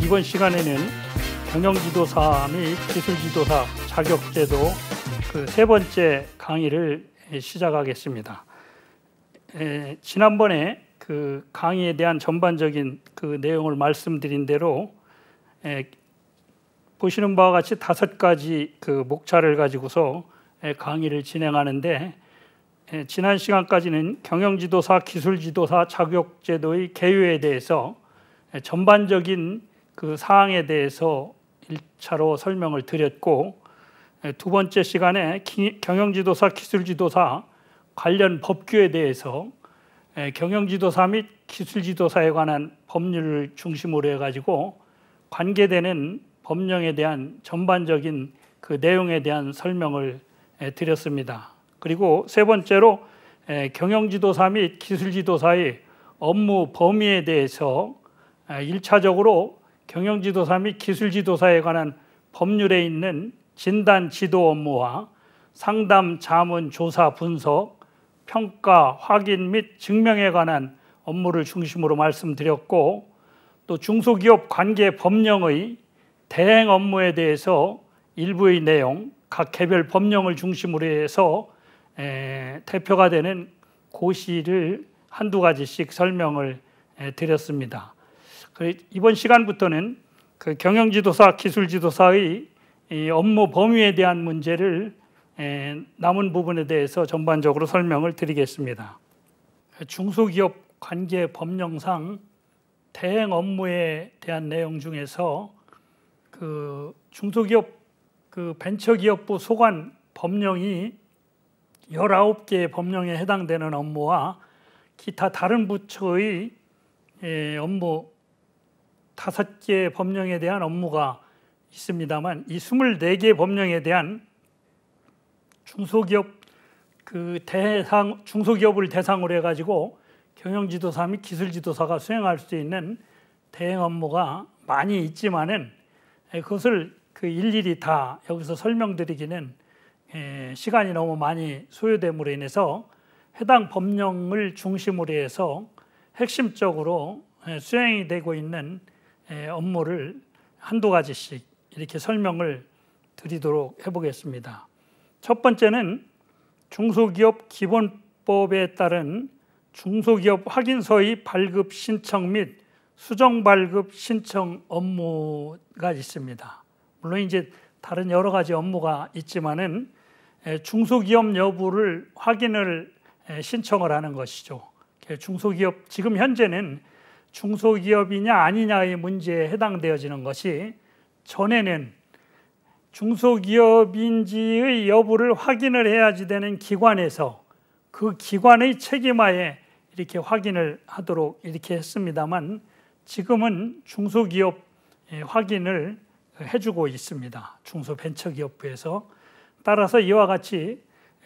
이번 시간에는 경영지도사 및 기술지도사 자격제도 그 세 번째 강의를 시작하겠습니다. 지난번에 그 강의에 대한 전반적인 그 내용을 말씀드린 대로 보시는 바와 같이 5가지 그 목차를 가지고서 강의를 진행하는데, 지난 시간까지는 경영지도사, 기술지도사 자격제도의 개요에 대해서 전반적인 그 사항에 대해서 1차로 설명을 드렸고, 두 번째 시간에 경영지도사, 기술지도사 관련 법규에 대해서 경영지도사 및 기술지도사에 관한 법률을 중심으로 해가지고 관계되는 법령에 대한 전반적인 그 내용에 대한 설명을 드렸습니다. 그리고 세 번째로 경영지도사 및 기술지도사의 업무 범위에 대해서 1차적으로 경영지도사 및 기술지도사에 관한 법률에 있는 진단 지도 업무와 상담, 자문, 조사, 분석, 평가, 확인 및 증명에 관한 업무를 중심으로 말씀드렸고, 또 중소기업 관계 법령의 대행 업무에 대해서 일부의 내용, 각 개별 법령을 중심으로 해서 대표가 되는 고시를 한두 가지씩 설명을 드렸습니다. 이번 시간부터는 그 경영지도사, 기술지도사의 이 업무 범위에 대한 문제를 남은 부분에 대해서 전반적으로 설명을 드리겠습니다. 중소기업 관계 법령상 대행 업무에 대한 내용 중에서 그 중소기업 그 벤처기업부 소관 법령이 19개의 법령에 해당되는 업무와 기타 다른 부처의 업무 5개 법령에 대한 업무가 있습니다만, 이 24개 법령에 대한 중소기업을 대상으로 해가지고 경영지도사 및 기술지도사가 수행할 수 있는 대행 업무가 많이 있지만은, 그것을 그 일일이 다 여기서 설명드리기는 시간이 너무 많이 소요됨으로 인해서 해당 법령을 중심으로 해서 핵심적으로 수행이 되고 있는 업무를 한두 가지씩 이렇게 설명을 드리도록 해보겠습니다. 첫 번째는 중소기업 기본법에 따른 중소기업 확인서의 발급 신청 및 수정 발급 신청 업무가 있습니다. 물론 이제 다른 여러 가지 업무가 있지만은 중소기업 여부를 확인을 신청을 하는 것이죠. 중소기업, 지금 현재는 중소기업이냐 아니냐의 문제에 해당되어지는 것이, 전에는 중소기업인지의 여부를 확인을 해야지 되는 기관에서 그 기관의 책임하에 이렇게 확인을 하도록 이렇게 했습니다만, 지금은 중소기업 확인을 해주고 있습니다. 중소벤처기업부에서. 따라서 이와 같이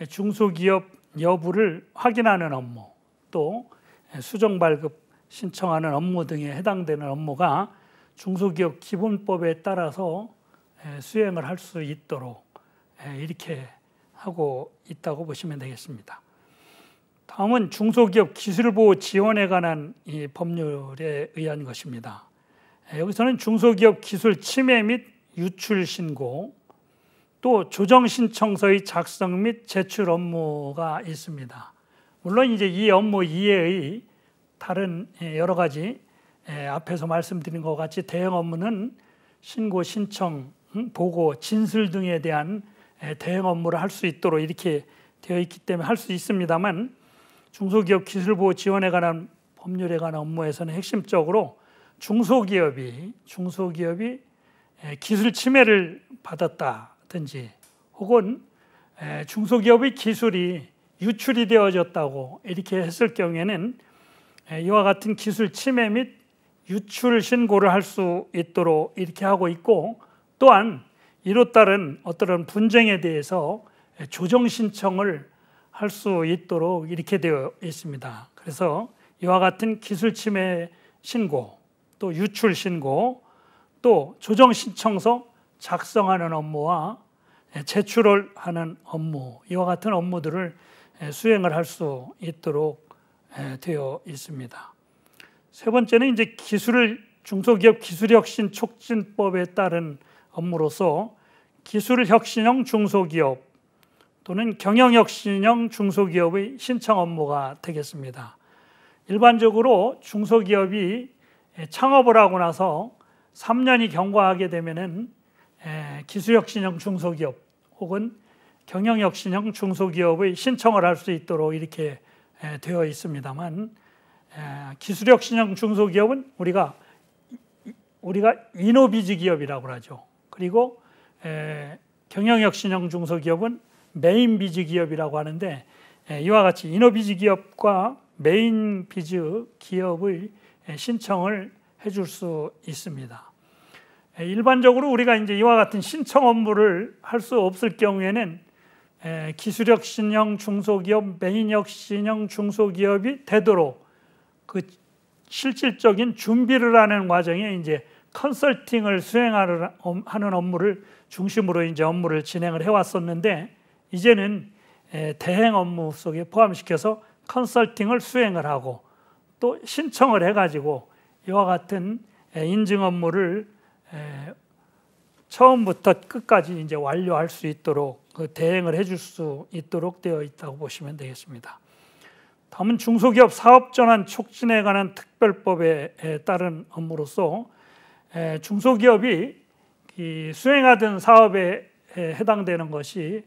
중소기업 여부를 확인하는 업무, 또 수정 발급 신청하는 업무 등에 해당되는 업무가 중소기업 기본법에 따라서 수행을 할 수 있도록 이렇게 하고 있다고 보시면 되겠습니다. 다음은 중소기업 기술보호 지원에 관한 이 법률에 의한 것입니다. 여기서는 중소기업 기술 침해 및 유출 신고, 또 조정 신청서의 작성 및 제출 업무가 있습니다. 물론 이제 이 업무 이외의 다른 여러 가지 앞에서 말씀드린 것 같이 대행 업무는 신고, 신청, 보고, 진술 등에 대한 대행 업무를 할 수 있도록 이렇게 되어 있기 때문에 할 수 있습니다만, 중소기업 기술보호 지원에 관한 법률에 관한 업무에서는 핵심적으로 중소기업이 기술 침해를 받았다든지, 혹은 중소기업의 기술이 유출이 되어졌다고 이렇게 했을 경우에는 이와 같은 기술 침해 및 유출 신고를 할 수 있도록 이렇게 하고 있고, 또한 이로 따른 어떤 분쟁에 대해서 조정 신청을 할 수 있도록 이렇게 되어 있습니다. 그래서 이와 같은 기술 침해 신고, 또 유출 신고, 또 조정 신청서 작성하는 업무와 제출을 하는 업무, 이와 같은 업무들을 수행을 할 수 있도록 되어 있습니다. 세 번째는 이제 기술을 중소기업 기술혁신 촉진법에 따른 업무로서 기술혁신형 중소기업 또는 경영혁신형 중소기업의 신청 업무가 되겠습니다. 일반적으로 중소기업이 창업을 하고 나서 3년이 경과하게 되면은 기술혁신형 중소기업 혹은 경영혁신형 중소기업의 신청을 할 수 있도록 이렇게 되어 있습니다만, 기술혁신형 중소기업은 우리가 이노비즈 기업이라고 하죠. 그리고 경영혁신형 중소기업은 메인비즈 기업이라고 하는데, 이와 같이 이노비즈 기업과 메인비즈 기업의 신청을 해줄 수 있습니다. 일반적으로 우리가 이제 이와 같은 신청 업무를 할 수 없을 경우에는 기술혁신형 중소기업, 메인혁신형 중소기업이 되도록 그 실질적인 준비를 하는 과정에 이제 컨설팅을 수행하는 업무를 중심으로 이제 업무를 진행을 해왔었는데, 이제는 대행 업무 속에 포함시켜서 컨설팅을 수행을 하고 또 신청을 해가지고 이와 같은 인증 업무를 처음부터 끝까지 이제 완료할 수 있도록 대행을 해줄 수 있도록 되어 있다고 보시면 되겠습니다. 다음은 중소기업 사업전환 촉진에 관한 특별법에 따른 업무로서 중소기업이 수행하던 사업에 해당되는 것이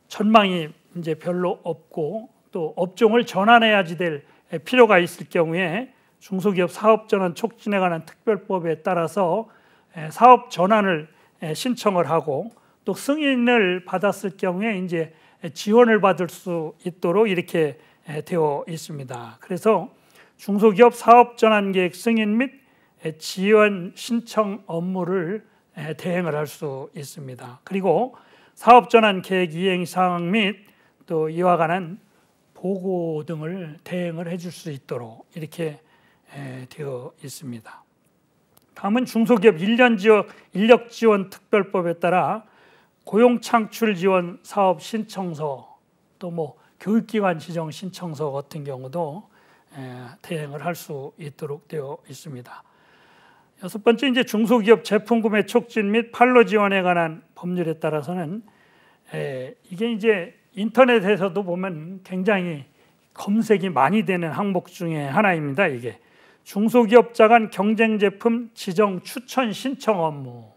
전망이 이제 별로 없고 또 업종을 전환해야지 될 필요가 있을 경우에 중소기업 사업전환 촉진에 관한 특별법에 따라서 사업 전환을 신청을 하고 또 승인을 받았을 경우에 이제 지원을 받을 수 있도록 이렇게 되어 있습니다. 그래서 중소기업 사업전환계획 승인 및 지원 신청 업무를 대행을 할 수 있습니다. 그리고 사업전환 계획 이행 사항 및 또 이와 관한 보고 등을 대행을 해줄 수 있도록 이렇게 되어 있습니다. 다음은 중소기업 인력 지원 특별법에 따라 고용 창출 지원 사업 신청서 또 뭐 교육기관 지정 신청서 같은 경우도 대행을 할 수 있도록 되어 있습니다. 여섯 번째, 이제 중소기업 제품 구매 촉진 및 판로 지원에 관한 법률에 따라서는 이게 이제 인터넷에서도 보면 굉장히 검색이 많이 되는 항목 중에 하나입니다. 이게 중소기업자 간 경쟁 제품 지정 추천 신청 업무,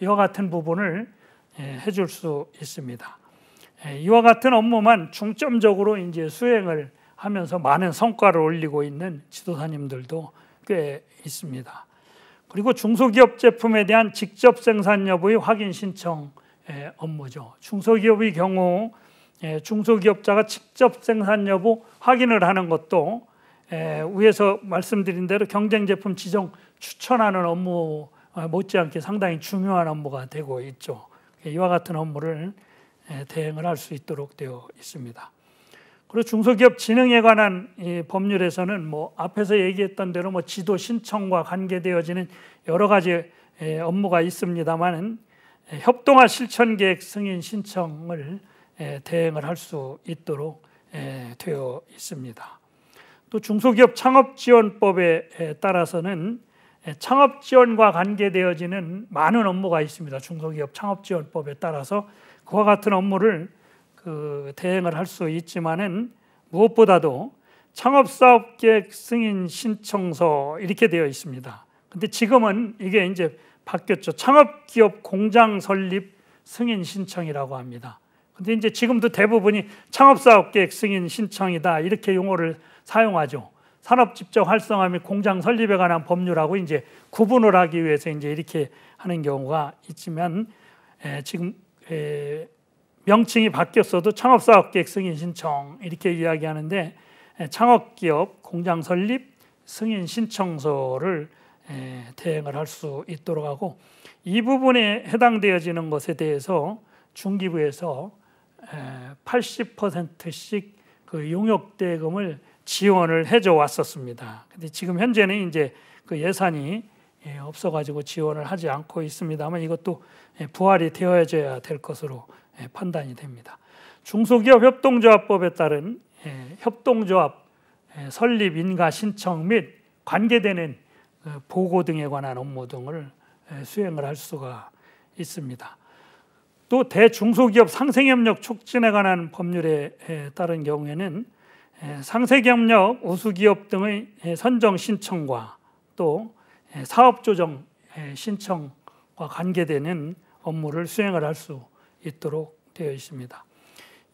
이와 같은 부분을 해줄 수 있습니다. 이와 같은 업무만 중점적으로 이제 수행을 하면서 많은 성과를 올리고 있는 지도사님들도 꽤 있습니다. 그리고 중소기업 제품에 대한 직접 생산 여부의 확인 신청 업무죠. 중소기업의 경우 중소기업자가 직접 생산 여부 확인을 하는 것도 위에서 말씀드린 대로 경쟁 제품 지정 추천하는 업무 못지않게 상당히 중요한 업무가 되고 있죠. 이와 같은 업무를 대행을 할 수 있도록 되어 있습니다. 그리고 중소기업 진흥에 관한 이 법률에서는 뭐 앞에서 얘기했던 대로 뭐 지도 신청과 관계되어지는 여러 가지 업무가 있습니다만은 협동화 실천 계획 승인 신청을 대행을 할 수 있도록 되어 있습니다. 또 중소기업 창업지원법에 따라서는 창업지원과 관계되어지는 많은 업무가 있습니다. 중소기업 창업지원법에 따라서 그와 같은 업무를 대행을 할 수 있지만은 무엇보다도 창업사업계획 승인 신청서 이렇게 되어 있습니다. 근데 지금은 이게 이제 바뀌었죠. 창업기업 공장 설립 승인 신청이라고 합니다. 근데 이제 지금도 대부분이 창업사업계획 승인 신청이다 이렇게 용어를 사용하죠. 산업집적 활성화 및 공장 설립에 관한 법률하고 이제 구분을 하기 위해서 이제 이렇게 하는 경우가 있지만 지금 명칭이 바뀌었어도 창업사업계획 승인 신청 이렇게 이야기하는데 창업기업 공장 설립 승인 신청서를 대행을 할 수 있도록 하고, 이 부분에 해당되어지는 것에 대해서 중기부에서 80%씩 그 용역대금을 지원을 해줘 왔었습니다. 근데 지금 현재는 이제 그 예산이 없어가지고 지원을 하지 않고 있습니다만 이것도 부활이 되어져야 될 것으로 판단이 됩니다. 중소기업 협동조합법에 따른 협동조합 설립 인가 신청 및 관계되는 보고 등에 관한 업무 등을 수행을 할 수가 있습니다. 또 대중소기업 상생협력 촉진에 관한 법률에 따른 경우에는 상생협력 우수기업 등의 선정 신청과 또 사업조정 신청과 관계되는 업무를 수행을 할 수 있도록 되어 있습니다.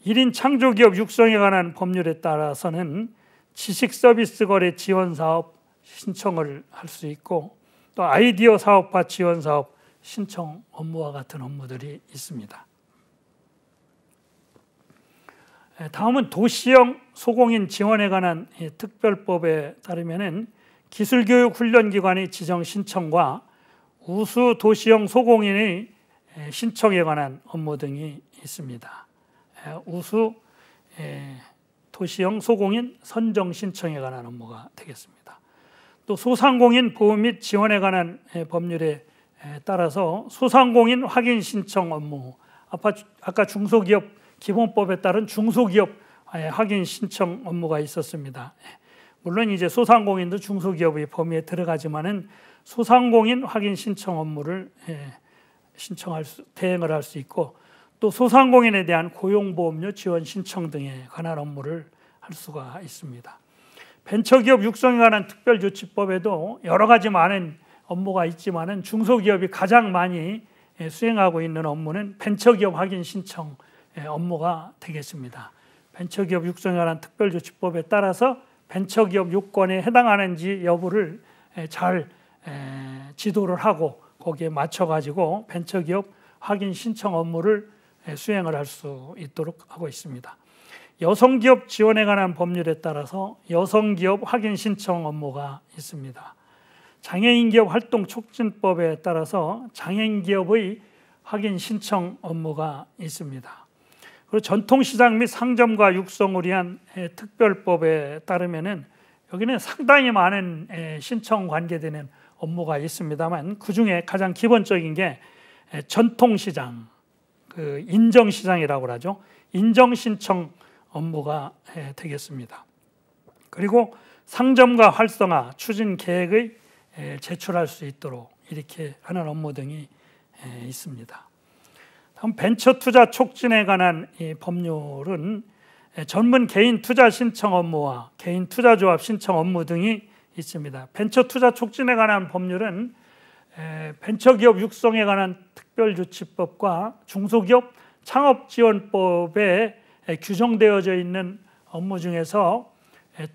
1인 창조기업 육성에 관한 법률에 따라서는 지식서비스 거래 지원사업 신청을 할 수 있고 또 아이디어 사업화 지원사업 신청 업무와 같은 업무들이 있습니다. 다음은 도시형 소공인 지원에 관한 특별법에 따르면 기술교육훈련기관의 지정 신청과 우수 도시형 소공인의 신청에 관한 업무 등이 있습니다. 우수 도시형 소공인 선정 신청에 관한 업무가 되겠습니다. 또 소상공인 보험 및 지원에 관한 법률에 따라서 소상공인 확인 신청 업무, 아까 중소기업 기본법에 따른 중소기업 확인 신청 업무가 있었습니다. 물론 이제 소상공인도 중소기업의 범위에 들어가지만은 소상공인 확인 신청 업무를 대행을 할 수 있고 또 소상공인에 대한 고용보험료 지원 신청 등에 관한 업무를 할 수가 있습니다. 벤처기업 육성에 관한 특별조치법에도 여러 가지 많은 업무가 있지만은 중소기업이 가장 많이 수행하고 있는 업무는 벤처기업 확인 신청 업무가 되겠습니다. 벤처기업 육성에 관한 특별조치법에 따라서 벤처기업 요건에 해당하는지 여부를 잘 지도를 하고 거기에 맞춰가지고 벤처기업 확인 신청 업무를 수행을 할 수 있도록 하고 있습니다. 여성기업 지원에 관한 법률에 따라서 여성기업 확인 신청 업무가 있습니다. 장애인기업 활동 촉진법에 따라서 장애인기업의 확인 신청 업무가 있습니다. 그리고 전통시장 및 상점과 육성을 위한 특별법에 따르면은 여기는 상당히 많은 신청 관계되는 업무가 있습니다만 그 중에 가장 기본적인 게 전통시장, 그 인정시장이라고 하죠. 인정신청 업무가 되겠습니다. 그리고 상점과 활성화 추진 계획의 제출할 수 있도록 이렇게 하는 업무 등이 있습니다. 다음 벤처 투자 촉진에 관한 이 법률은 전문 개인 투자 신청 업무와 개인 투자조합 신청 업무 등이 있습니다. 벤처 투자 촉진에 관한 법률은 벤처기업 육성에 관한 특별조치법과 중소기업 창업지원법에 규정되어져 있는 업무 중에서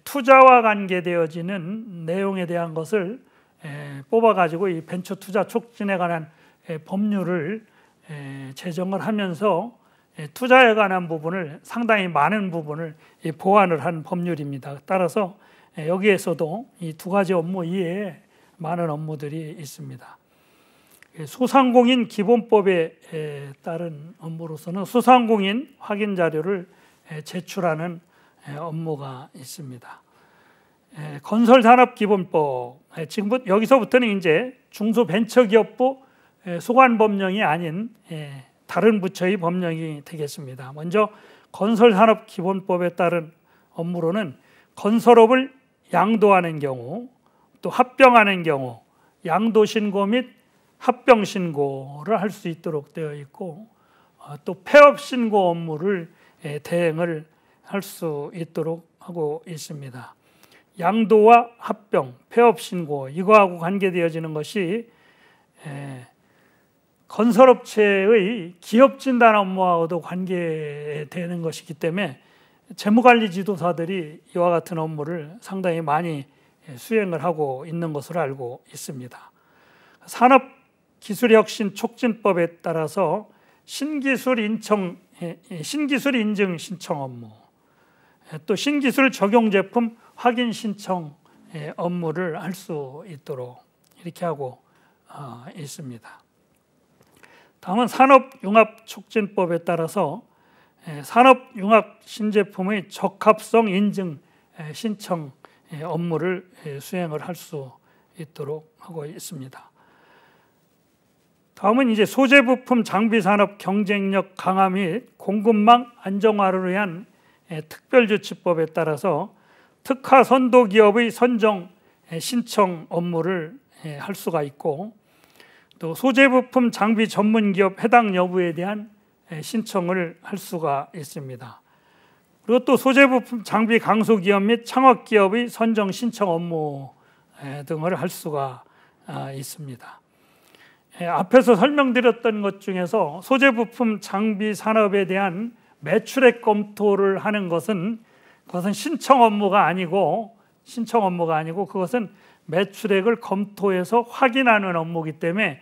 투자와 관계되어지는 내용에 대한 것을 뽑아가지고 이 벤처 투자 촉진에 관한 법률을 제정을 하면서 투자에 관한 부분을 상당히 많은 부분을 보완을 한 법률입니다. 따라서 여기에서도 이 두 가지 업무 이외에 많은 업무들이 있습니다. 소상공인 기본법에 따른 업무로서는 소상공인 확인 자료를 제출하는 업무가 있습니다. 건설산업기본법, 지금 여기서부터는 이제 중소벤처기업부 소관법령이 아닌 다른 부처의 법령이 되겠습니다. 먼저 건설산업기본법에 따른 업무로는 건설업을 양도하는 경우, 또 합병하는 경우 양도신고 및 합병신고를 할 수 있도록 되어 있고 또 폐업신고 업무를 대행을 할 수 있도록 하고 있습니다. 양도와 합병, 폐업신고 이거하고 관계되어지는 것이 건설업체의 기업진단 업무하고도 관계되는 것이기 때문에 재무관리 지도사들이 이와 같은 업무를 상당히 많이 수행을 하고 있는 것으로 알고 있습니다. 산업기술혁신-촉진법에 따라서 신기술 인증 신청 업무, 또 신기술 적용 제품 확인 신청 업무를 할 수 있도록 이렇게 하고 있습니다. 다음은 산업융합촉진법에 따라서 산업융합 신제품의 적합성 인증 신청 업무를 수행을 할 수 있도록 하고 있습니다. 다음은 이제 소재부품 장비산업 경쟁력 강화 및 공급망 안정화를 위한 특별조치법에 따라서 특화 선도기업의 선정 신청 업무를 할 수가 있고, 또 소재 부품 장비 전문 기업 해당 여부에 대한 신청을 할 수가 있습니다. 그리고 또 소재 부품 장비 강소 기업 및 창업 기업의 선정 신청 업무 등을 할 수가 있습니다. 앞에서 설명드렸던 것 중에서 소재 부품 장비 산업에 대한 매출액 검토를 하는 것은 그것은 신청 업무가 아니고 그것은 매출액을 검토해서 확인하는 업무이기 때문에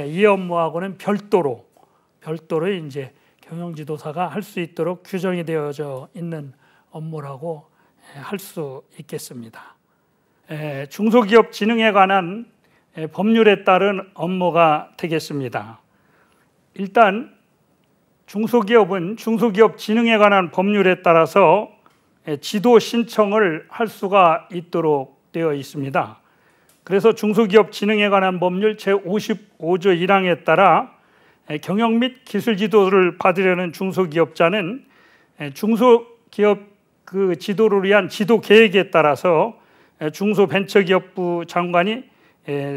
이 업무하고는 별도로 이제 경영지도사가 할 수 있도록 규정이 되어져 있는 업무라고 할 수 있겠습니다. 중소기업 진흥에 관한 법률에 따른 업무가 되겠습니다. 일단 중소기업은 중소기업 진흥에 관한 법률에 따라서 지도 신청을 할 수가 있도록 되어 있습니다. 그래서 중소기업 진흥에 관한 법률 제55조 1항에 따라 경영 및 기술 지도를 받으려는 중소기업자는 중소기업 그 지도를 위한 지도 계획에 따라서 중소벤처기업부 장관이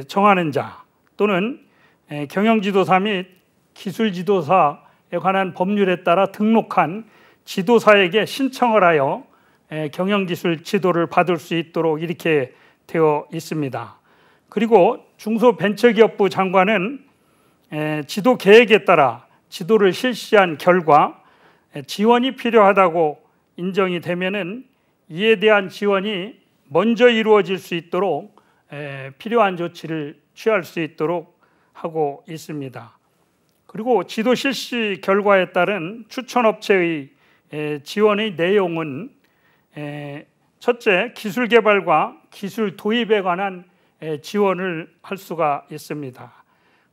정하는 자 또는 경영지도사 및 기술지도사에 관한 법률에 따라 등록한 지도사에게 신청을 하여 경영기술 지도를 받을 수 있도록 이렇게 되어 있습니다. 그리고 중소벤처기업부 장관은 지도 계획에 따라 지도를 실시한 결과 지원이 필요하다고 인정이 되면은 이에 대한 지원이 먼저 이루어질 수 있도록 필요한 조치를 취할 수 있도록 하고 있습니다. 그리고 지도 실시 결과에 따른 추천업체의 지원의 내용은 첫째, 기술 개발과 기술 도입에 관한 지원을 할 수가 있습니다.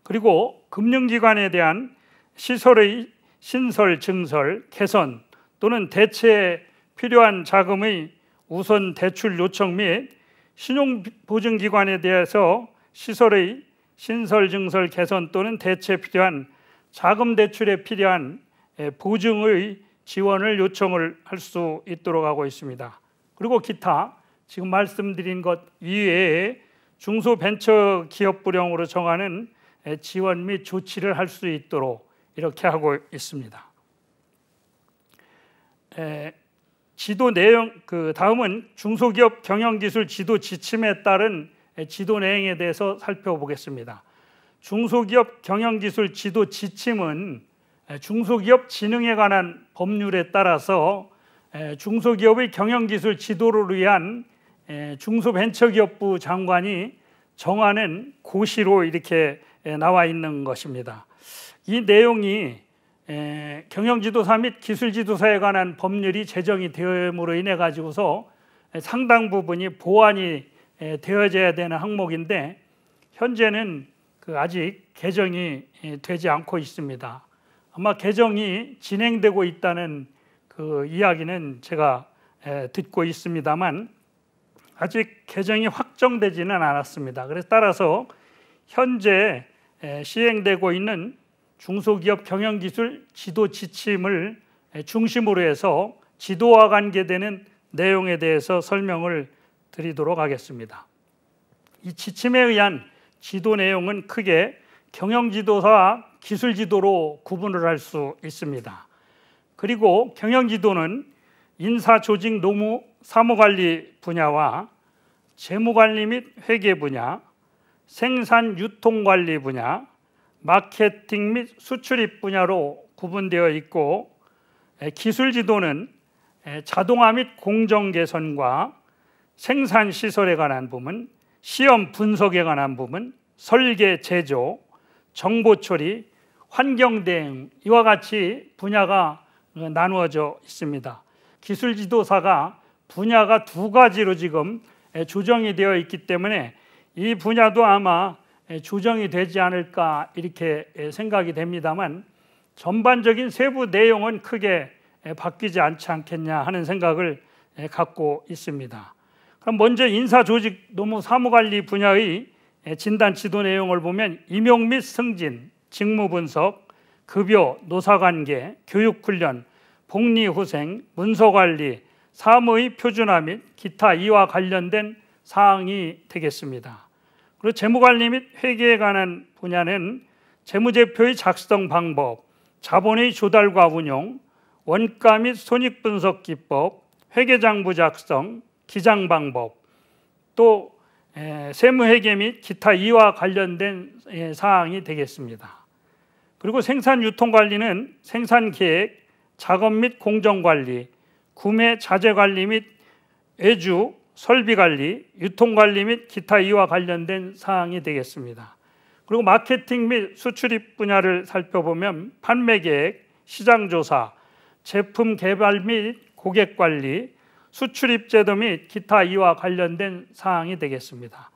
그리고 금융기관에 대한 시설의 신설, 증설, 개선 또는 대체에 필요한 자금의 우선 대출 요청 및 신용보증기관에 대해서 시설의 신설, 증설, 개선 또는 대체에 필요한 자금 대출에 필요한 보증의 지원을 요청을 할 수 있도록 하고 있습니다. 그리고 기타 지금 말씀드린 것 이외에 중소벤처기업부령으로 정하는 지원 및 조치를 할 수 있도록 이렇게 하고 있습니다. 지도 내용, 다음은 중소기업 경영기술 지도 지침에 따른 지도 내용에 대해서 살펴보겠습니다. 중소기업 경영기술 지도 지침은 중소기업 진흥에 관한 법률에 따라서 중소기업의 경영기술 지도를 위한 중소벤처기업부 장관이 정하는 고시로 이렇게 나와 있는 것입니다. 이 내용이 경영지도사 및 기술지도사에 관한 법률이 제정이 되므로 인해 가지고서 상당 부분이 보완이 되어져야 되는 항목인데 현재는 아직 개정이 되지 않고 있습니다. 아마 개정이 진행되고 있다는 그 이야기는 제가 듣고 있습니다만 아직 개정이 확정되지는 않았습니다. 그래서 따라서 현재 시행되고 있는 중소기업 경영기술 지도 지침을 중심으로 해서 지도와 관계되는 내용에 대해서 설명을 드리도록 하겠습니다. 이 지침에 의한 지도 내용은 크게 경영지도사와 기술지도로 구분을 할 수 있습니다. 그리고 경영지도는 인사, 조직, 노무, 사무관리 분야와 재무관리 및 회계 분야, 생산, 유통관리 분야, 마케팅 및 수출입 분야로 구분되어 있고 기술지도는 자동화 및 공정 개선과 생산 시설에 관한 부분, 시험 분석에 관한 부분, 설계 제조, 정보 처리, 환경 대응 이와 같이 분야가 나누어져 있습니다. 기술 지도사가 분야가 두 가지로 지금 조정이 되어 있기 때문에 이 분야도 아마 조정이 되지 않을까 이렇게 생각이 됩니다만 전반적인 세부 내용은 크게 바뀌지 않지 않겠냐 하는 생각을 갖고 있습니다. 그럼 먼저 인사, 조직, 노무, 사무관리 분야의 진단 지도 내용을 보면 임용 및 승진, 직무 분석, 급여, 노사관계, 교육훈련, 복리후생, 문서관리, 사무의 표준화 및 기타 이와 관련된 사항이 되겠습니다. 그리고 재무관리 및 회계에 관한 분야는 재무제표의 작성 방법, 자본의 조달과 운용, 원가 및 손익분석 기법, 회계장부 작성, 기장 방법, 또 세무회계 및 기타 이와 관련된 사항이 되겠습니다. 그리고 생산유통관리는 생산계획, 작업 및 공정관리, 구매 자재관리 및 외주, 설비관리, 유통관리 및 기타 이와 관련된 사항이 되겠습니다. 그리고 마케팅 및 수출입 분야를 살펴보면 판매계획, 시장조사, 제품 개발 및 고객관리, 수출입제도 및 기타 이와 관련된 사항이 되겠습니다.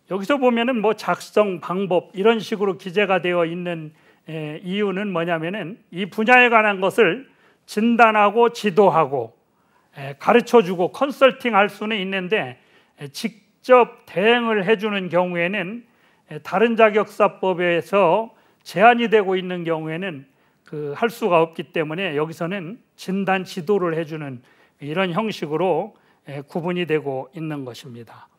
여기서 보면은 작성 방법 이런 식으로 기재가 되어 있는 이유는 뭐냐면은 이 분야에 관한 것을 진단하고 지도하고 가르쳐주고 컨설팅할 수는 있는데 직접 대행을 해주는 경우에는 다른 자격사법에서 제한이 되고 있는 경우에는 할 수가 없기 때문에 여기서는 진단 지도를 해주는 이런 형식으로 구분이 되고 있는 것입니다.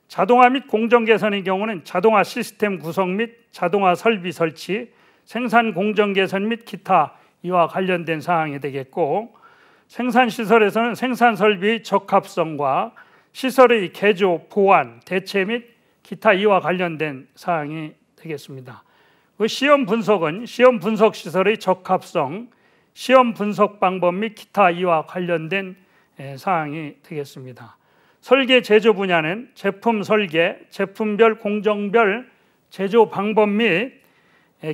자동화 및 공정 개선의 경우는 자동화 시스템 구성 및 자동화 설비 설치, 생산 공정 개선 및 기타 이와 관련된 사항이 되겠고, 생산시설에서는 생산 설비의 적합성과 시설의 개조, 보완, 대체 및 기타 이와 관련된 사항이 되겠습니다. 시험 분석은 시험 분석 시설의 적합성, 시험 분석 방법 및 기타 이와 관련된 사항이 되겠습니다. 설계 제조 분야는 제품 설계, 제품별 공정별 제조 방법 및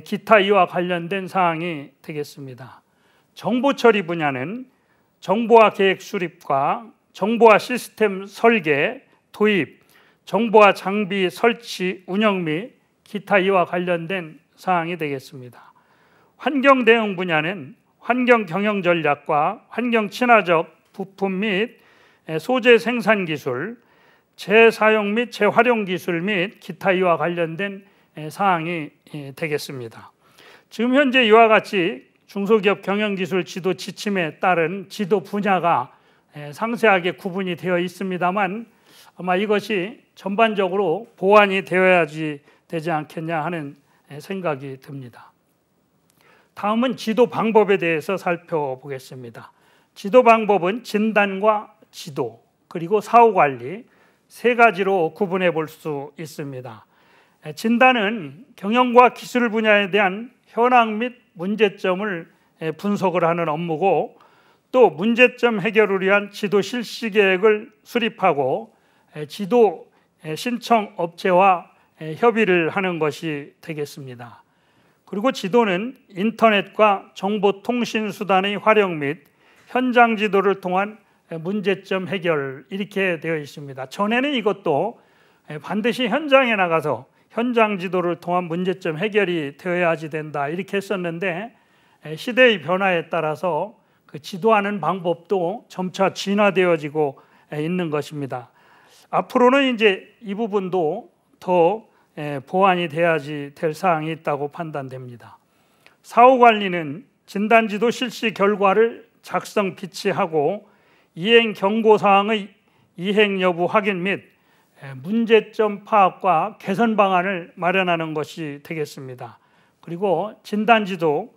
기타 이와 관련된 사항이 되겠습니다. 정보 처리 분야는 정보화 계획 수립과 정보화 시스템 설계, 도입, 정보화 장비 설치, 운영 및 기타 이와 관련된 사항이 되겠습니다. 환경 대응 분야는 환경 경영 전략과 환경 친화적 부품 및 소재 생산 기술, 재사용 및 재활용 기술 및 기타 이와 관련된 사항이 되겠습니다. 지금 현재 이와 같이 중소기업 경영기술 지도 지침에 따른 지도 분야가 상세하게 구분이 되어 있습니다만 아마 이것이 전반적으로 보완이 되어야지 되지 않겠냐 하는 생각이 듭니다. 다음은 지도 방법에 대해서 살펴보겠습니다. 지도 방법은 진단과 지도 그리고 사후관리 세 가지로 구분해 볼 수 있습니다. 진단은 경영과 기술 분야에 대한 현황 및 문제점을 분석을 하는 업무고, 또 문제점 해결을 위한 지도 실시 계획을 수립하고 지도 신청 업체와 협의를 하는 것이 되겠습니다. 그리고 지도는 인터넷과 정보통신수단의 활용 및 현장 지도를 통한 문제점 해결 이렇게 되어 있습니다. 전에는 이것도 반드시 현장에 나가서 현장 지도를 통한 문제점 해결이 되어야지 된다 이렇게 했었는데 시대의 변화에 따라서 그 지도하는 방법도 점차 진화되어지고 있는 것입니다. 앞으로는 이제 이 부분도 더 보완이 돼야지 될 사항이 있다고 판단됩니다. 사후관리는 진단지도 실시 결과를 작성 비치하고 이행 경고사항의 이행 여부 확인 및 문제점 파악과 개선 방안을 마련하는 것이 되겠습니다. 그리고 진단지도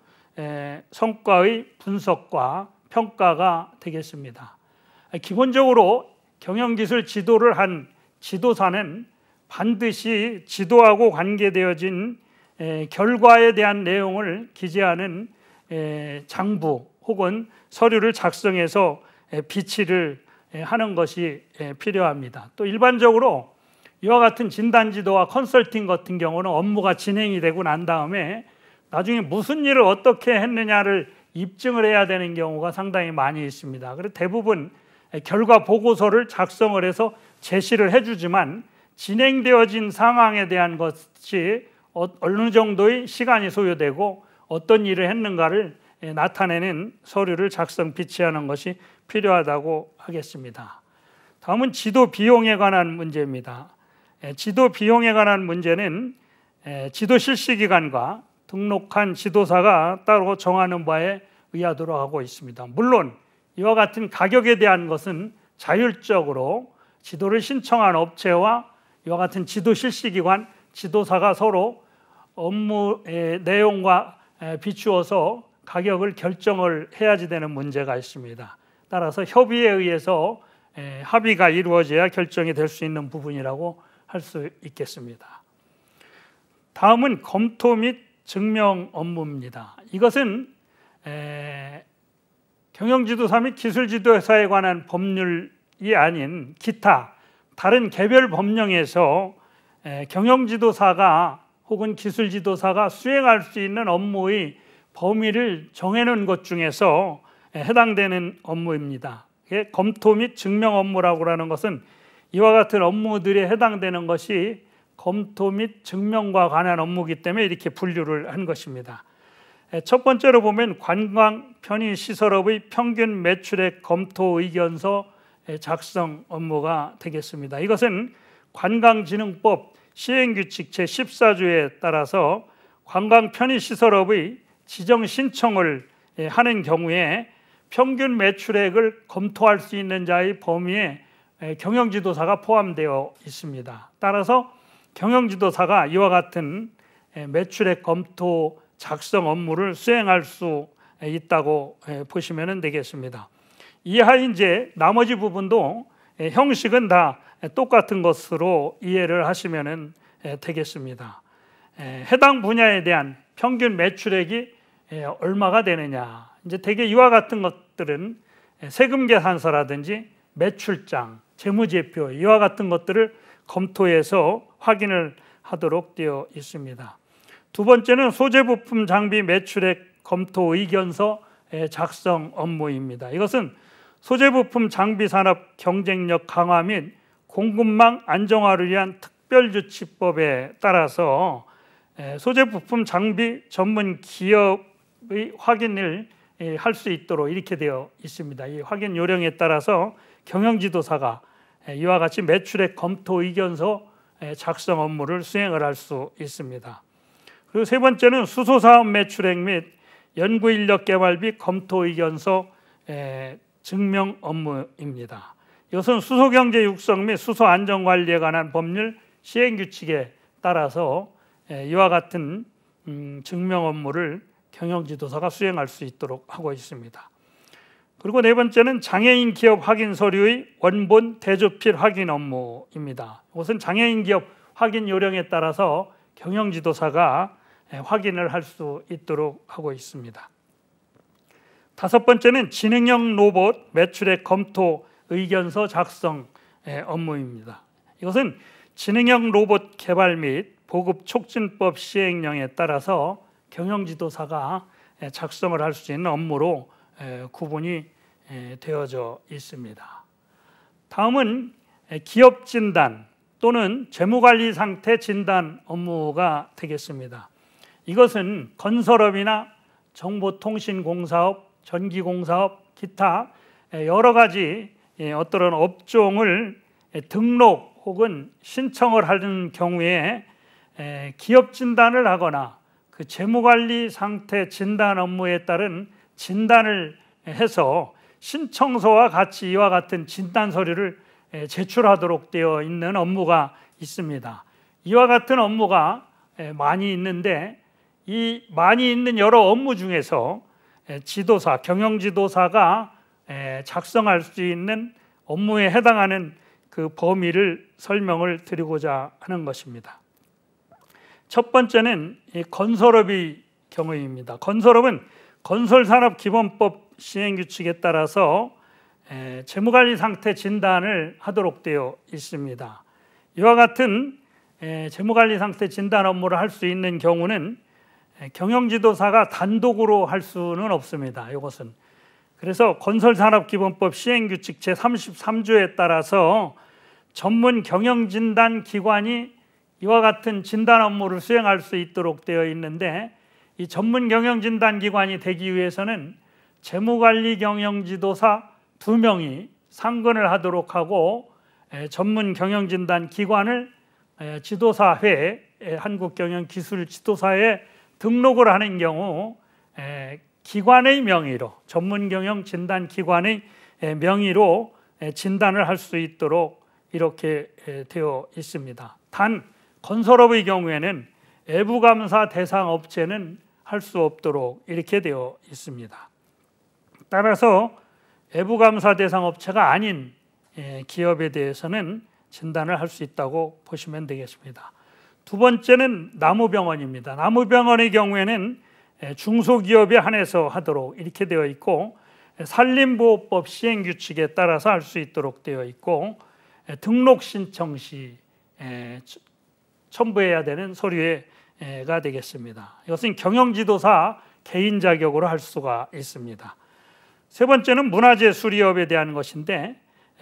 성과의 분석과 평가가 되겠습니다. 기본적으로 경영기술 지도를 한 지도사는 반드시 지도하고 관계되어진 결과에 대한 내용을 기재하는 장부 혹은 서류를 작성해서 비치를 하는 것이 필요합니다. 또 일반적으로 이와 같은 진단지도와 컨설팅 같은 경우는 업무가 진행이 되고 난 다음에 나중에 무슨 일을 어떻게 했느냐를 입증을 해야 되는 경우가 상당히 많이 있습니다. 그래서 대부분 결과 보고서를 작성을 해서 제시를 해주지만 진행되어진 상황에 대한 것이 어느 정도의 시간이 소요되고 어떤 일을 했는가를 나타내는 서류를 작성 비치하는 것이 필요하다고 하겠습니다. 다음은 지도 비용에 관한 문제입니다. 지도 비용에 관한 문제는 지도 실시 기간과 등록한 지도사가 따로 정하는 바에 의하도록 하고 있습니다. 물론 이와 같은 가격에 대한 것은 자율적으로 지도를 신청한 업체와 이와 같은 지도 실시 기관 지도사가 서로 업무의 내용과 비추어서 가격을 결정을 해야지 되는 문제가 있습니다. 따라서 협의에 의해서 합의가 이루어져야 결정이 될 수 있는 부분이라고 할 수 있겠습니다. 다음은 검토 및 증명 업무입니다. 이것은 경영지도사 및 기술지도사에 관한 법률이 아닌 기타 다른 개별 법령에서 경영지도사가 혹은 기술지도사가 수행할 수 있는 업무의 범위를 정해놓은 것 중에서 해당되는 업무입니다. 검토 및 증명 업무라고 하는 것은 이와 같은 업무들에 해당되는 것이 검토 및 증명과 관한 업무이기 때문에 이렇게 분류를 한 것입니다. 첫 번째로 보면 관광 편의시설업의 평균 매출액 검토 의견서 작성 업무가 되겠습니다. 이것은 관광진흥법 시행규칙 제14조에 따라서 관광 편의시설업의 지정 신청을 하는 경우에 평균 매출액을 검토할 수 있는 자의 범위에 경영지도사가 포함되어 있습니다. 따라서 경영지도사가 이와 같은 매출액 검토 작성 업무를 수행할 수 있다고 보시면 되겠습니다. 이하 이제 나머지 부분도 형식은 다 똑같은 것으로 이해를 하시면 되겠습니다. 해당 분야에 대한 평균 매출액이 얼마가 되느냐, 이제 대개 이와 같은 것들은 세금 계산서라든지 매출장, 재무제표 이와 같은 것들을 검토해서 확인을 하도록 되어 있습니다. 두 번째는 소재부품 장비 매출액 검토 의견서 작성 업무입니다. 이것은 소재부품 장비 산업 경쟁력 강화 및 공급망 안정화를 위한 특별조치법에 따라서 소재부품 장비 전문 기업의 확인을 할 수 있도록 이렇게 되어 있습니다. 이 확인 요령에 따라서 경영지도사가 이와 같이 매출액 검토 의견서 작성 업무를 수행을 할 수 있습니다. 그리고 세 번째는 수소사업 매출액 및 연구인력 개발비 검토 의견서 증명 업무입니다. 이것은 수소경제 육성 및 수소 안전관리에 관한 법률 시행규칙에 따라서 이와 같은 증명 업무를 경영지도사가 수행할 수 있도록 하고 있습니다. 그리고 네 번째는 장애인 기업 확인 서류의 원본 대조필 확인 업무입니다. 이것은 장애인 기업 확인 요령에 따라서 경영지도사가 확인을 할 수 있도록 하고 있습니다. 다섯 번째는 지능형 로봇 매출액 검토 의견서 작성 업무입니다. 이것은 지능형 로봇 개발 및 보급 촉진법 시행령에 따라서 경영지도사가 작성을 할 수 있는 업무로 구분이 되어져 있습니다. 다음은 기업 진단 또는 재무관리 상태 진단 업무가 되겠습니다. 이것은 건설업이나 정보통신공사업, 전기공사업, 기타 여러 가지 어떤 업종을 등록 혹은 신청을 하는 경우에 기업 진단을 하거나 그 재무관리 상태 진단 업무에 따른 진단을 해서 신청서와 같이 이와 같은 진단 서류를 제출하도록 되어 있는 업무가 있습니다. 이와 같은 업무가 많이 있는데 이 많이 있는 여러 업무 중에서 지도사, 경영지도사가 작성할 수 있는 업무에 해당하는 그 범위를 설명을 드리고자 하는 것입니다. 첫 번째는 건설업의 경우입니다. 건설업은 건설산업기본법 시행규칙에 따라서 재무관리 상태 진단을 하도록 되어 있습니다. 이와 같은 재무관리 상태 진단 업무를 할 수 있는 경우는 경영지도사가 단독으로 할 수는 없습니다. 이것은 그래서 건설산업기본법 시행규칙 제33조에 따라서 전문 경영진단 기관이 이와 같은 진단 업무를 수행할 수 있도록 되어 있는데 이 전문 경영진단 기관이 되기 위해서는 재무관리 경영지도사 2명이 상근을 하도록 하고 전문 경영진단 기관을 지도사회 한국경영기술지도사에 등록을 하는 경우 기관의 명의로 전문 경영진단 기관의 명의로 진단을 할 수 있도록 이렇게 되어 있습니다. 단 건설업의 경우에는 외부감사 대상 업체는 할 수 없도록 이렇게 되어 있습니다. 따라서 외부감사 대상 업체가 아닌 기업에 대해서는 진단을 할 수 있다고 보시면 되겠습니다. 두 번째는 나무병원입니다. 나무병원의 경우에는 중소기업에 한해서 하도록 이렇게 되어 있고, 산림보호법 시행규칙에 따라서 할 수 있도록 되어 있고, 등록 신청 시 첨부해야 되는 서류가 되겠습니다. 이것은 경영지도사 개인 자격으로 할 수가 있습니다. 세 번째는 문화재 수리업에 대한 것인데,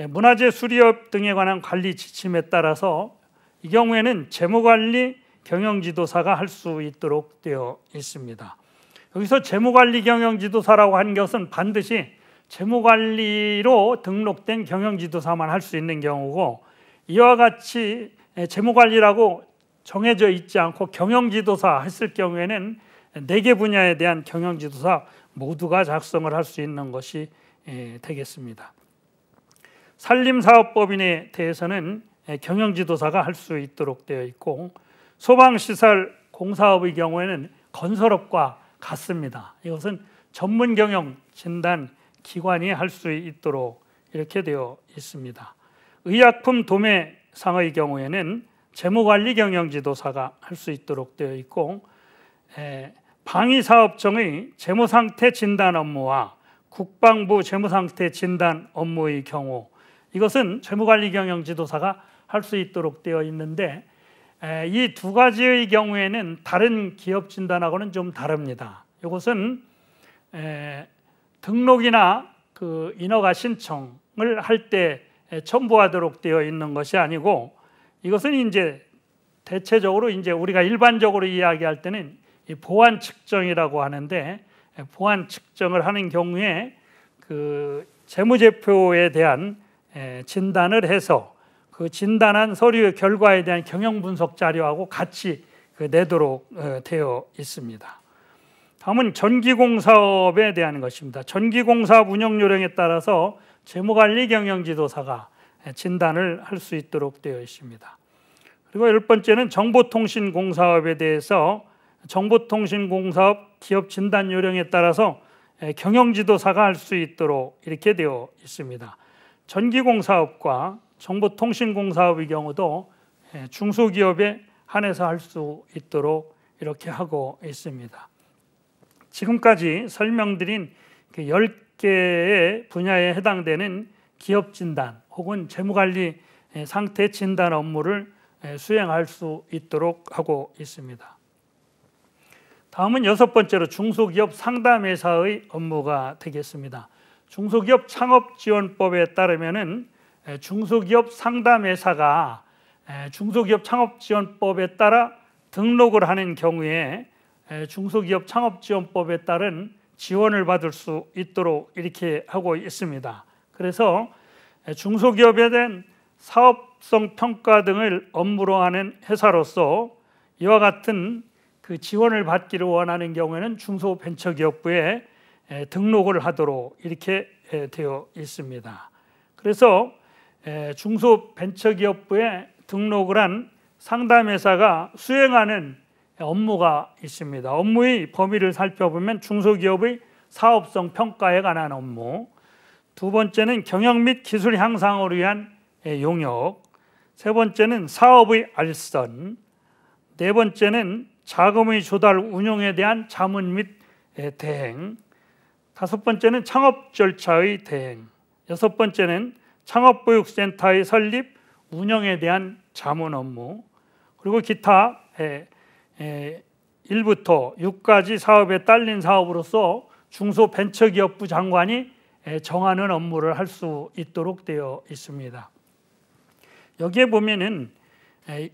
문화재 수리업 등에 관한 관리 지침에 따라서 이 경우에는 재무관리 경영지도사가 할 수 있도록 되어 있습니다. 여기서 재무관리 경영지도사라고 하는 것은 반드시 재무관리로 등록된 경영지도사만 할 수 있는 경우고, 이와 같이 재무관리라고 정해져 있지 않고 경영지도사 했을 경우에는 4개 분야에 대한 경영지도사 모두가 작성을 할 수 있는 것이 되겠습니다. 산림사업법인에 대해서는 경영지도사가 할 수 있도록 되어 있고, 소방시설 공사업의 경우에는 건설업과 같습니다. 이것은 전문경영진단 기관이 할 수 있도록 이렇게 되어 있습니다. 의약품 도매상의 경우에는 재무관리 경영지도사가 할 수 있도록 되어 있고, 방위사업청의 재무상태 진단 업무와 국방부 재무상태 진단 업무의 경우, 이것은 재무관리 경영지도사가 할 수 있도록 되어 있는데, 이 두 가지의 경우에는 다른 기업 진단하고는 좀 다릅니다. 이것은 등록이나 그 인허가 신청을 할 때 첨부하도록 되어 있는 것이 아니고, 이것은 이제 대체적으로 이제 우리가 일반적으로 이야기할 때는 보안 측정이라고 하는데, 보안 측정을 하는 경우에 그 재무제표에 대한 진단을 해서 그 진단한 서류의 결과에 대한 경영 분석 자료하고 같이 내도록 되어 있습니다. 다음은 전기공사업에 대한 것입니다. 전기공사업 운영 요령에 따라서 재무관리 경영지도사가 진단을 할 수 있도록 되어 있습니다. 그리고 10번째는 정보통신공사업에 대해서 정보통신공사업 기업 진단 요령에 따라서 경영지도사가 할 수 있도록 이렇게 되어 있습니다. 전기공사업과 정보통신공사업의 경우도 중소기업에 한해서 할 수 있도록 이렇게 하고 있습니다. 지금까지 설명드린 그 10개의 분야에 해당되는 기업 진단 혹은 재무관리 상태 진단 업무를 수행할 수 있도록 하고 있습니다. 다음은 6번째로 중소기업 상담회사의 업무가 되겠습니다. 중소기업 창업지원법에 따르면은 중소기업 상담회사가 중소기업 창업지원법에 따라 등록을 하는 경우에 중소기업 창업지원법에 따른 지원을 받을 수 있도록 이렇게 하고 있습니다. 그래서 중소기업에 대한 사업성 평가 등을 업무로 하는 회사로서 이와 같은 그 지원을 받기를 원하는 경우에는 중소벤처기업부에 등록을 하도록 이렇게 되어 있습니다. 그래서 중소벤처기업부에 등록을 한 상담회사가 수행하는 업무가 있습니다. 업무의 범위를 살펴보면 중소기업의 사업성 평가에 관한 업무, 두 번째는 경영 및 기술 향상을 위한 용역, 세 번째는 사업의 알선, 네 번째는 자금의 조달 운용에 대한 자문 및 대행, 다섯 번째는 창업 절차의 대행, 여섯 번째는 창업보육센터의 설립, 운영에 대한 자문 업무, 그리고 기타 1부터 6까지 사업에 딸린 사업으로서 중소벤처기업부 장관이 정하는 업무를 할 수 있도록 되어 있습니다. 여기에 보면은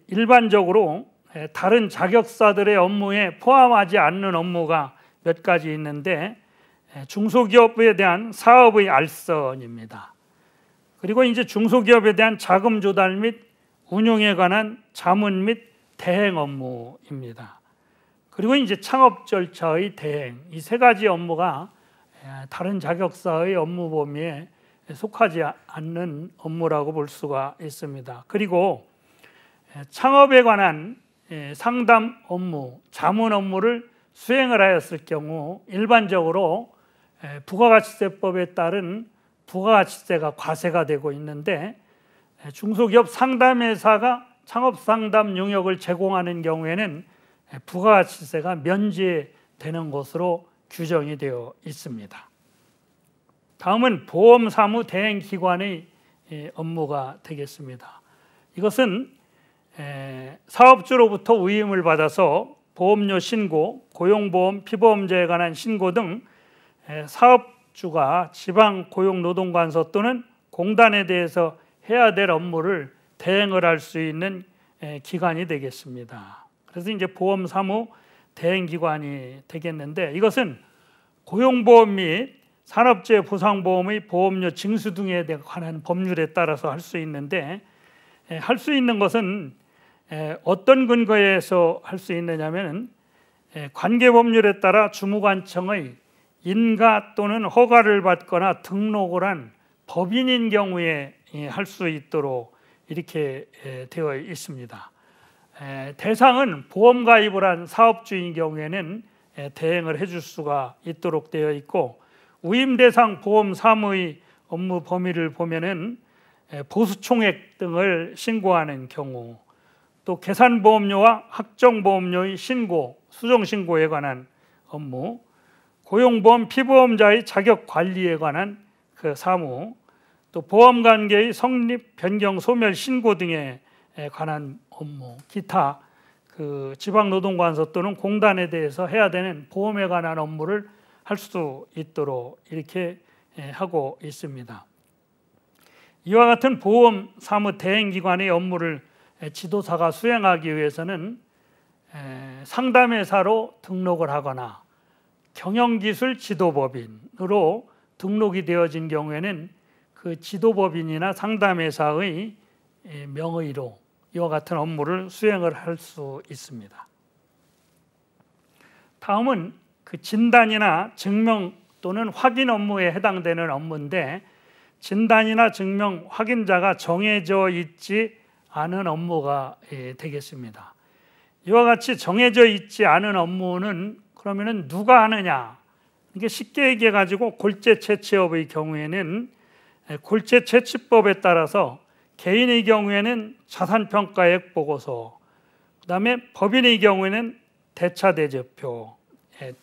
일반적으로 다른 자격사들의 업무에 포함하지 않는 업무가 몇 가지 있는데, 중소기업에 대한 사업의 알선입니다. 그리고 이제 중소기업에 대한 자금 조달 및 운용에 관한 자문 및 대행 업무입니다. 그리고 이제 창업 절차의 대행, 이 세 가지 업무가 다른 자격사의 업무 범위에 속하지 않는 업무라고 볼 수가 있습니다. 그리고 창업에 관한 상담 업무, 자문 업무를 수행을 하였을 경우 일반적으로 부가가치세법에 따른 부가가치세가 과세가 되고 있는데, 중소기업 상담회사가 창업상담 용역을 제공하는 경우에는 부가가치세가 면제되는 것으로 규정이 되어 있습니다. 다음은 보험사무 대행기관의 업무가 되겠습니다. 이것은 사업주로부터 위임을 받아서 보험료 신고, 고용보험, 피보험제에 관한 신고 등 사업주가 지방고용노동관서 또는 공단에 대해서 해야 될 업무를 대행을 할 수 있는 기관이 되겠습니다. 그래서 이제 보험사무 대행기관이 되겠는데, 이것은 고용보험 및 산업재해 보상보험의 보험료 징수 등에 관한 법률에 따라서 할 수 있는데, 할 수 있는 것은 어떤 근거에서 할 수 있느냐면 관계법률에 따라 주무관청의 인가 또는 허가를 받거나 등록을 한 법인인 경우에 할 수 있도록 이렇게 되어 있습니다. 대상은 보험 가입을 한 사업주인 경우에는 대행을 해줄 수가 있도록 되어 있고, 위임 대상 보험 사무의 업무 범위를 보면은 보수총액 등을 신고하는 경우, 또 계산보험료와 학정보험료의 신고, 수정신고에 관한 업무, 고용보험 피보험자의 자격 관리에 관한 그 사무, 또 보험관계의 성립, 변경, 소멸, 신고 등에 관한 업무, 기타 그 지방노동관서 또는 공단에 대해서 해야 되는 보험에 관한 업무를 할 수 있도록 이렇게 하고 있습니다. 이와 같은 보험 사무 대행기관의 업무를 지도사가 수행하기 위해서는 상담회사로 등록을 하거나 경영기술 지도법인으로 등록이 되어진 경우에는 그 지도법인이나 상담회사의 명의로 이와 같은 업무를 수행을 할 수 있습니다. 다음은 그 진단이나 증명 또는 확인 업무에 해당되는 업무인데, 진단이나 증명 확인자가 정해져 있지 않은 업무가 되겠습니다. 이와 같이 정해져 있지 않은 업무는 그러면은 누가 하느냐? 이게 쉽게 얘기해 가지고 골재채취업의 경우에는 골재채취법에 따라서 개인의 경우에는 자산평가액 보고서, 그다음에 법인의 경우에는 대차대조표,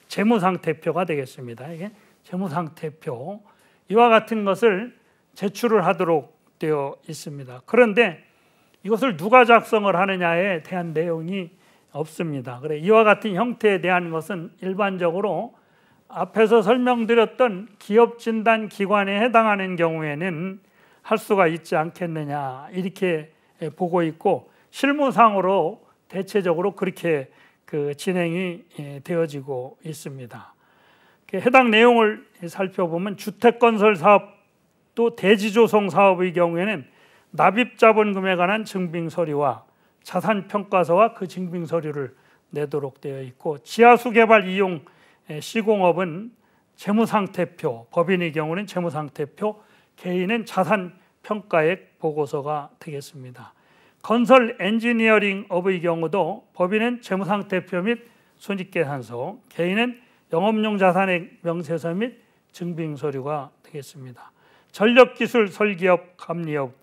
재무상태표가 되겠습니다. 이게 재무상태표, 이와 같은 것을 제출을 하도록 되어 있습니다. 그런데 이것을 누가 작성을 하느냐에 대한 내용이 없습니다. 그래, 이와 같은 형태에 대한 것은 일반적으로 앞에서 설명드렸던 기업진단기관에 해당하는 경우에는 할 수가 있지 않겠느냐 이렇게 보고 있고, 실무상으로 대체적으로 그렇게 그 진행이 되어지고 있습니다. 해당 내용을 살펴보면 주택건설사업 또 대지조성사업의 경우에는 납입자본금에 관한 증빙서류와 자산평가서와 그 증빙서류를 내도록 되어 있고, 지하수 개발 이용 시공업은 재무상태표, 법인의 경우는 재무상태표, 개인은 자산평가액 보고서가 되겠습니다. 건설 엔지니어링업의 경우도 법인은 재무상태표 및 손익계산서, 개인은 영업용 자산액 명세서 및 증빙서류가 되겠습니다. 전력기술 설계업, 감리업,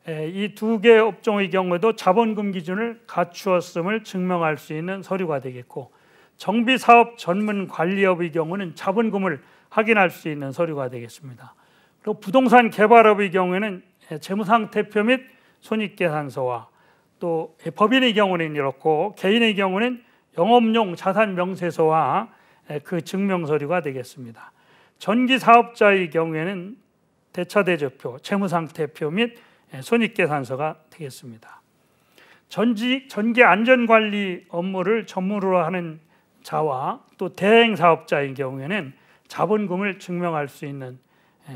이 두 개의 업종의 경우에도 자본금 기준을 갖추었음을 증명할 수 있는 서류가 되겠고, 정비사업 전문관리업의 경우는 자본금을 확인할 수 있는 서류가 되겠습니다. 그리고 부동산 개발업의 경우에는 재무상태표 및 손익계산서와, 또 법인의 경우는 이렇고 개인의 경우는 영업용 자산명세서와 그 증명서류가 되겠습니다. 전기사업자의 경우에는 대차대조표, 재무상태표 및 손익계산서가 되겠습니다. 전기 안전관리 업무를 전문으로 하는 자와 또 대행사업자의 경우에는 자본금을 증명할 수 있는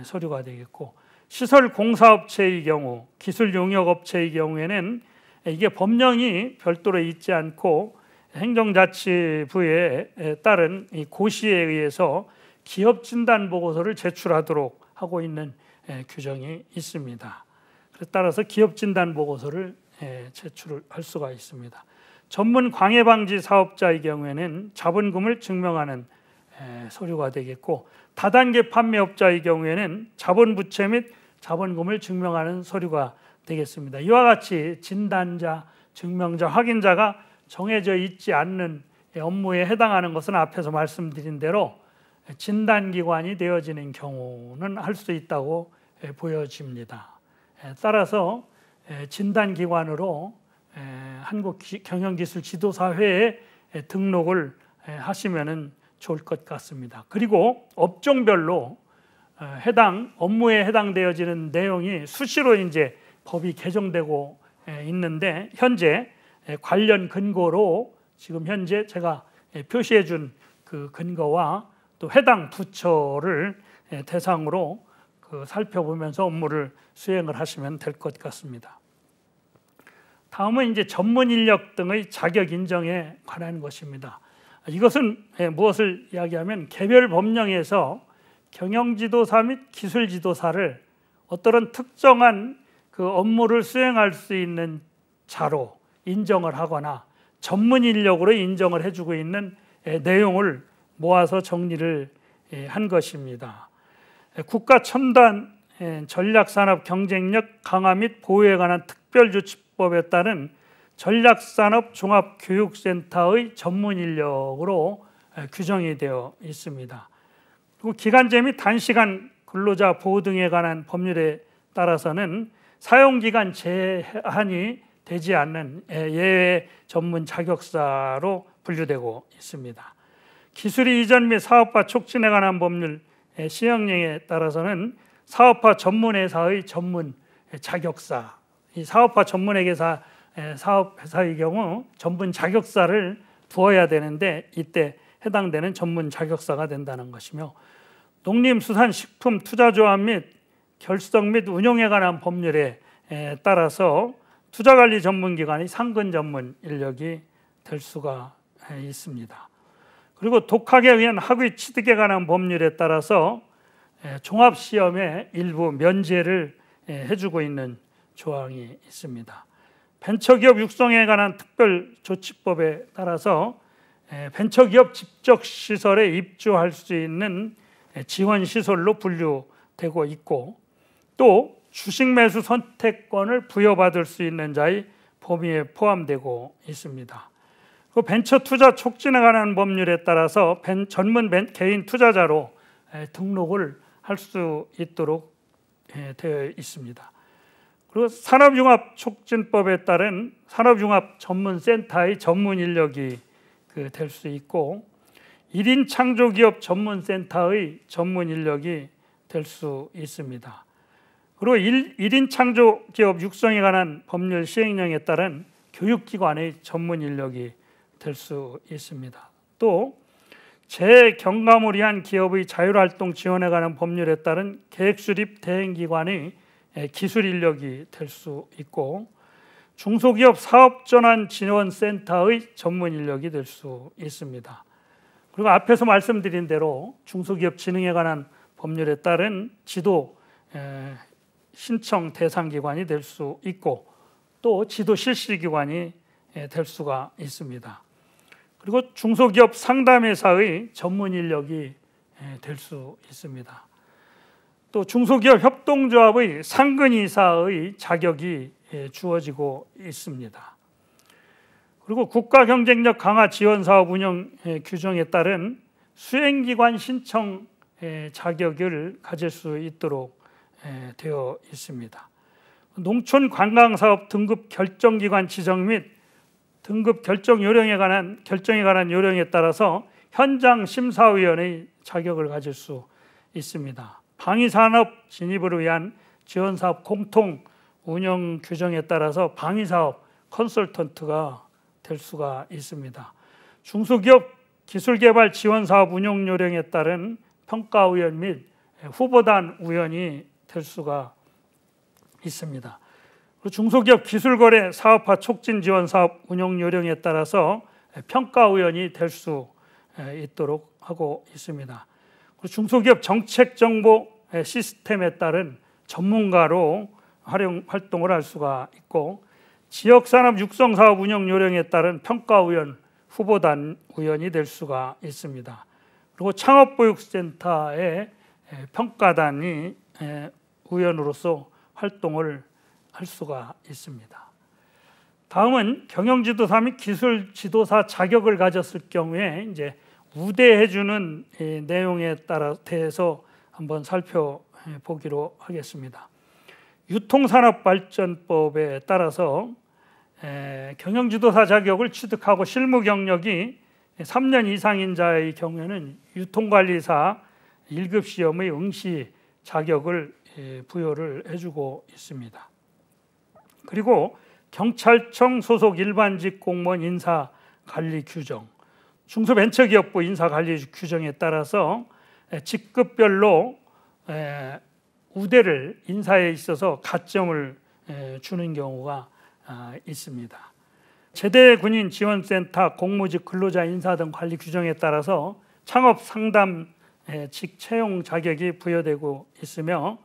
서류가 되겠고, 시설공사업체의 경우, 기술용역업체의 경우에는 이게 법령이 별도로 있지 않고 행정자치부에 따른 고시에 의해서 기업진단보고서를 제출하도록 하고 있는 규정이 있습니다. 따라서 기업진단보고서를 제출을 할 수가 있습니다. 전문 광해방지 사업자의 경우에는 자본금을 증명하는 서류가 되겠고, 다단계 판매업자의 경우에는 자본부채 및 자본금을 증명하는 서류가 되겠습니다. 이와 같이 진단자, 증명자, 확인자가 정해져 있지 않는 업무에 해당하는 것은 앞에서 말씀드린 대로 진단기관이 되어지는 경우는 할 수 있다고 보여집니다. 따라서 진단기관으로 한국경영기술지도사회에 등록을 하시면 좋을 것 같습니다. 그리고 업종별로 해당 업무에 해당되어지는 내용이 수시로 이제 법이 개정되고 있는데, 현재 관련 근거로 지금 현재 제가 표시해 준 그 근거와 또 해당 부처를 대상으로 살펴보면서 업무를 수행을 하시면 될 것 같습니다. 다음은 이제 전문 인력 등의 자격 인정에 관한 것입니다. 이것은 무엇을 이야기하면, 개별 법령에서 경영지도사 및 기술지도사를 어떤 특정한 그 업무를 수행할 수 있는 자로 인정을 하거나 전문 인력으로 인정을 해주고 있는 내용을 모아서 정리를 한 것입니다. 국가 첨단 전략산업 경쟁력 강화 및 보호에 관한 특별조치법에 따른 전략산업 종합교육센터의 전문 인력으로 규정이 되어 있습니다. 그리고 기간제 및 단시간 근로자 보호 등에 관한 법률에 따라서는 사용기간 제한이 되지 않는 예외 전문 자격사로 분류되고 있습니다. 기술이 이전 및 사업화 촉진에 관한 법률 시행령에 따라서는 사업화 전문회사의 전문 자격사, 이 사업화 전문회사 사업회사의 경우 전문 자격사를 두어야 되는데, 이때 해당되는 전문 자격사가 된다는 것이며, 농림수산식품투자조합 및 결성 및 운용에 관한 법률에 따라서 투자관리 전문기관이 상근 전문 인력이 될 수가 있습니다. 그리고 독학에 의한 학위 취득에 관한 법률에 따라서 종합시험의 일부 면제를 해주고 있는 조항이 있습니다. 벤처기업 육성에 관한 특별조치법에 따라서 벤처기업 집적시설에 입주할 수 있는 지원시설로 분류되고 있고, 또 주식매수 선택권을 부여받을 수 있는 자의 범위에 포함되고 있습니다. 그 벤처 투자 촉진에 관한 법률에 따라서 전문 개인 투자자로 등록을 할 수 있도록 되어 있습니다. 그리고 산업융합촉진법에 따른 산업융합전문센터의 전문 인력이 될 수 있고, 1인 창조기업 전문센터의 전문 인력이 될 수 있습니다. 그리고 1인 창조기업 육성에 관한 법률 시행령에 따른 교육기관의 전문 인력이 될 수 있습니다. 또 재경감을 위한 기업의 자율활동 지원에 관한 법률에 따른 계획수립 대행기관의 기술 인력이 될 수 있고, 중소기업 사업전환지원센터의 전문 인력이 될 수 있습니다. 그리고 앞에서 말씀드린 대로 중소기업 진흥에 관한 법률에 따른 지도 신청 대상기관이 될 수 있고, 또 지도 실시기관이 될 수가 있습니다. 그리고 중소기업 상담회사의 전문 인력이 될 수 있습니다. 또 중소기업 협동조합의 상근이사의 자격이 주어지고 있습니다. 그리고 국가경쟁력 강화 지원사업 운영 규정에 따른 수행기관 신청 자격을 가질 수 있도록 되어 있습니다. 농촌관광사업 등급 결정기관 지정 및 등급 결정 요령에 관한 요령에 따라서 현장 심사위원의 자격을 가질 수 있습니다. 방위산업 진입을 위한 지원사업 공통 운영 규정에 따라서 방위사업 컨설턴트가 될 수가 있습니다. 중소기업 기술개발 지원사업 운영 요령에 따른 평가위원 및 후보단 위원이 될 수가 있습니다. 중소기업 기술거래 사업화 촉진 지원 사업 운영 요령에 따라서 평가위원이 될 수 있도록 하고 있습니다. 중소기업 정책 정보 시스템에 따른 전문가로 활동을 할 수가 있고, 지역산업 육성사업 운영 요령에 따른 평가위원, 후보단 위원이 될 수가 있습니다. 그리고 창업보육센터의 평가단이 위원으로서 활동을 할 수가 있습니다. 다음은 경영지도사 및 기술지도사 자격을 가졌을 경우에 이제 우대해주는 내용에 대해서 한번 살펴보기로 하겠습니다. 유통산업발전법에 따라서 경영지도사 자격을 취득하고 실무 경력이 3년 이상인 자의 경우에는 유통관리사 1급 시험의 응시 자격을 부여를 해주고 있습니다. 그리고 경찰청 소속 일반직 공무원 인사관리 규정, 중소벤처기업부 인사관리 규정에 따라서 직급별로 우대를 인사에 있어서 가점을 주는 경우가 있습니다. 제대군인 지원센터 공무직 근로자 인사 등 관리 규정에 따라서 창업 상담직 채용 자격이 부여되고 있으며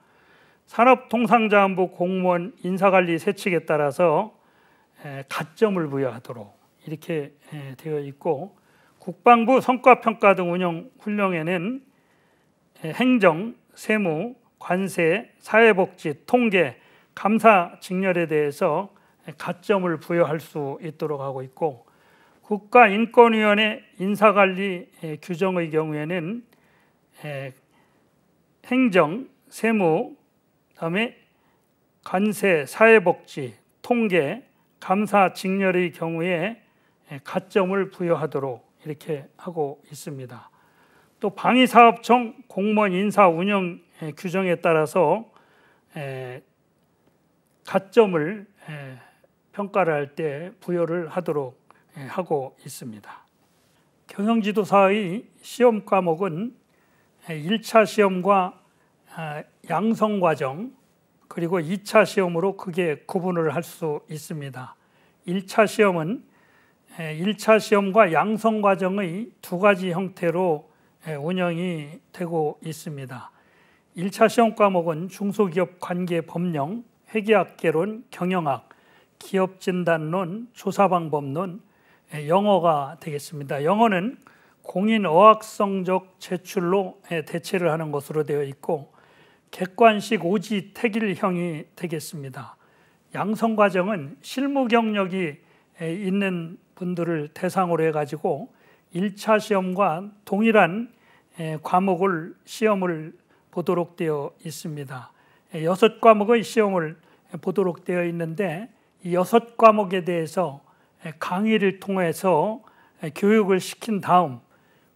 산업통상자원부 공무원 인사관리 세칙에 따라서 가점을 부여하도록 이렇게 되어 있고, 국방부 성과평가 등 운영 훈령에는 행정, 세무, 관세, 사회복지, 통계, 감사 직렬에 대해서 가점을 부여할 수 있도록 하고 있고, 국가인권위원회 인사관리 규정의 경우에는 행정, 세무, 그다음에 관세, 사회복지, 통계, 감사 직렬의 경우에 가점을 부여하도록 이렇게 하고 있습니다. 또 방위사업청 공무원 인사 운영 규정에 따라서 가점을 평가를 할 때 부여를 하도록 하고 있습니다. 경영지도사의 시험 과목은 1차 시험과 양성과정 그리고 2차 시험으로 크게 구분을 할 수 있습니다. 1차 시험은 1차 시험과 양성과정의 두 가지 형태로 운영이 되고 있습니다. 1차 시험 과목은 중소기업 관계법령, 회계학개론, 경영학, 기업진단론, 조사방법론, 영어가 되겠습니다. 영어는 공인 어학성적 제출로 대체를 하는 것으로 되어 있고, 객관식 오지 택일형이 되겠습니다. 양성과정은 실무 경력이 있는 분들을 대상으로 해가지고 1차 시험과 동일한 과목을 시험을 보도록 되어 있습니다. 6과목의 시험을 보도록 되어 있는데, 이 6과목에 대해서 강의를 통해서 교육을 시킨 다음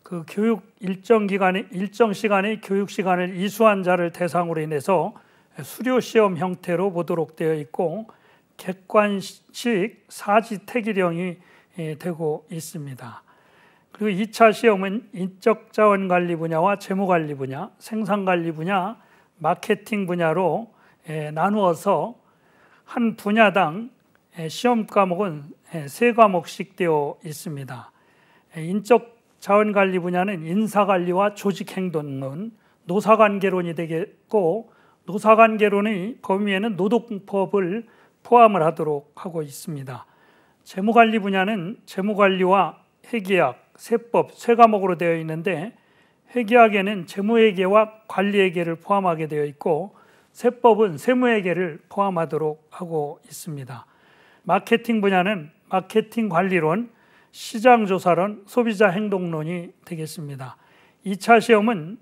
그 교육 일정 시간의 교육 시간을 이수한 자를 대상으로 인해서 수료 시험 형태로 보도록 되어 있고, 객관식 사지 택일형이 되고 있습니다. 그리고 2차 시험은 인적자원관리 분야와 재무관리 분야, 생산관리 분야, 마케팅 분야로 나누어서 한 분야당 시험 과목은 3과목씩 되어 있습니다. 인적자원관리 분야는 인사관리와 조직행동론, 노사관계론이 되겠고, 노사관계론의 범위에는 노동법을 포함을 하도록 하고 있습니다. 재무관리 분야는 재무관리와 회계학, 세법 3과목으로 되어 있는데, 회계학에는 재무회계와 관리회계를 포함하게 되어 있고, 세법은 세무회계를 포함하도록 하고 있습니다. 마케팅 분야는 마케팅 관리론, 시장조사론, 소비자 행동론이 되겠습니다. 2차 시험은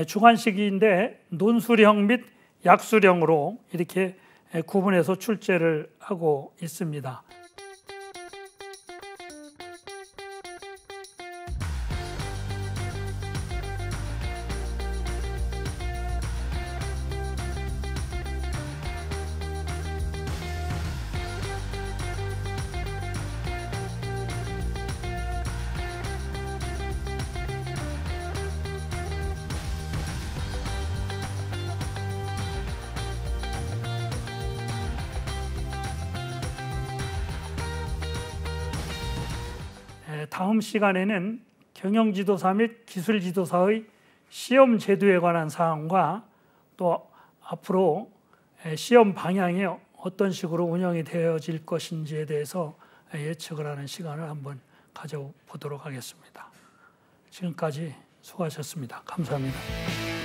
주관식인데 논술형 및 약술형으로 이렇게 구분해서 출제를 하고 있습니다. 다음 시간에는 경영지도사 및 기술지도사의 시험 제도에 관한 사항과 또 앞으로 시험 방향의 어떤 식으로 운영이 되어질 것인지에 대해서 예측을 하는 시간을 한번 가져보도록 하겠습니다. 지금까지 수고하셨습니다. 감사합니다.